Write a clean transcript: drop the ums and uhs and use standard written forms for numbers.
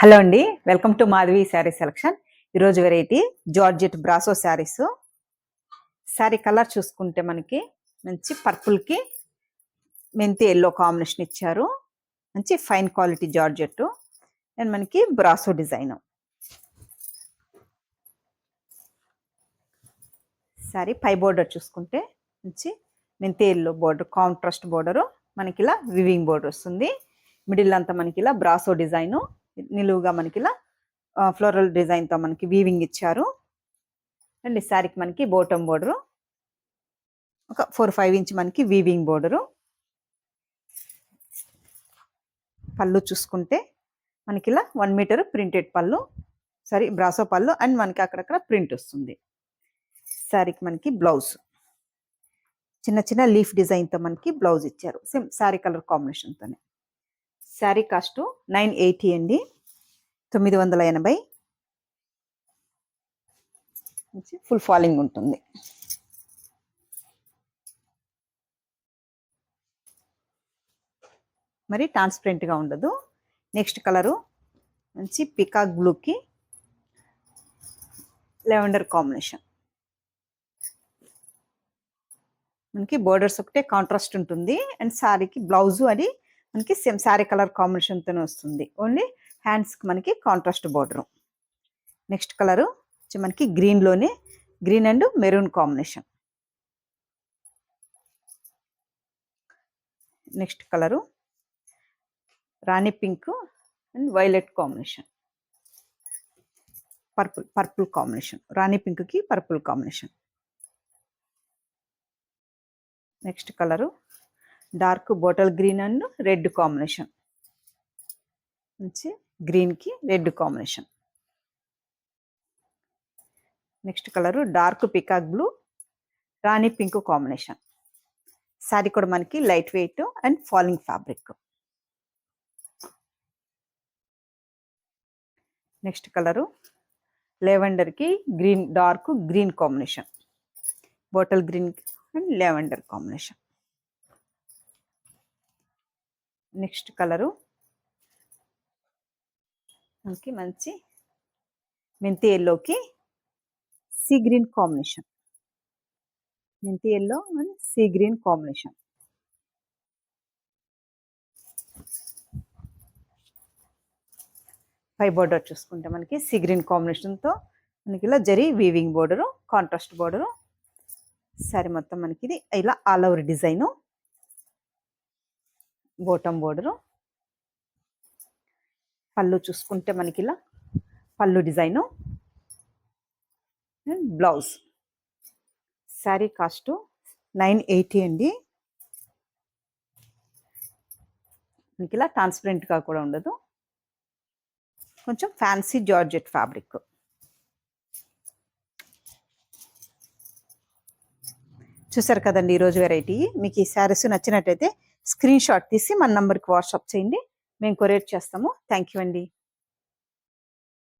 Hello అండి, welcome to Madhavi sari selection. ఈరోజు variety georgette brasso saris. Sari colour చూసుకుంటే మనకి మంచి పర్పుల్కి మెంతి ఎల్లో కాంబినేషన్ ఇచ్చారు. మంచి ఫైన్ క్వాలిటీ జార్జెట్ అండ్ మనకి బ్రాసో డిజైన్. శారీ పై బోర్డర్ చూసుకుంటే మంచి మెంతి ఎల్లో బోర్డర్, కాంట్రాస్ట్ బోర్డరు, మనకి ఇలా వివింగ్ బోర్డర్ వస్తుంది. మిడిల్ అంతా మనకి ఇలా బ్రాసో డిజైను, నిలువుగా మనకి ఇలా ఫ్లోరల్ డిజైన్తో మనకి వీవింగ్ ఇచ్చారు. అండ్ ఈ శారీకి మనకి బోటమ్ బోర్డరు, ఒక 4-5 ఇంచ్ మనకి వీవింగ్ బోర్డరు. పళ్ళు చూసుకుంటే మనకి ఇలా 1 మీటర్ ప్రింటెడ్ పళ్ళు, బ్రాసో పళ్ళు అండ్ మనకి అక్కడక్కడ ప్రింట్ వస్తుంది. శారీకి మనకి బ్లౌజ్ చిన్న చిన్న లీఫ్ డిజైన్తో మనకి బ్లౌజ్ ఇచ్చారు, సేమ్ శారీ కలర్ కాంబినేషన్తోనే. శారీ కాస్ట్ 980 అండి, 980. ఫుల్ ఫాలింగ్ ఉంటుంది. మరి ట్రాన్స్పరెంట్గా ఉండదు. నెక్స్ట్ కలరు మంచి పికాక్ బ్లూకి లెవెండర్ కాంబినేషన్. మనకి బోర్డర్స్ ఒకటే కాంట్రాస్ట్ ఉంటుంది అండ్ శారీకి బ్లౌజు అది మనకి సేమ్ శారీ కలర్ కాంబినేషన్తోనే వస్తుంది. ఓన్లీ హ్యాండ్స్కి మనకి కాంట్రాస్ట్ బోర్డరు. నెక్స్ట్ కలరు మనకి గ్రీన్లోనే green and maroon combination. Next colour rani pink and violet combination, purple combination, rani పింక్కి purple combination. Next colour dark bottle green and red combination, మంచి గ్రీన్కి red combination. Next colour dark peacock blue rani pink combination. Sari కూడా మనకి light weight and falling fabric. Next colour లెవెండర్కి green, dark green combination, bottle green and lavender combination. Next colour మనకి మంచి మెంతి ఎల్లోకి sea green combination, మెంతి yellow and sea green combination. పై border చూసుకుంటే మనకి సీ గ్రీన్ కాంబినేషన్తో మనకి ఇలా zari weaving border, contrast border. Sari మొత్తం మనకి ఇది ఇలా all over design, bottom border. పళ్ళు చూసుకుంటే మనకి ఇలా పళ్ళు design and blouse. Sari cost 980 అండి. మనకి ఇలా ట్రాన్స్పరెంట్గా కూడా ఉండదు, కొంచెం ఫ్యాన్సీ జార్జెట్ ఫ్యాబ్రిక్. చూసారు కదండి ఈరోజు వెరైటీ. మీకు ఈ శారీస్ నచ్చినట్టయితే స్క్రీన్ షాట్ తీసి మన నంబర్కి వాట్సాప్ చేయండి, మేము కొరియర్ చేస్తాము. థ్యాంక్ యూ అండి.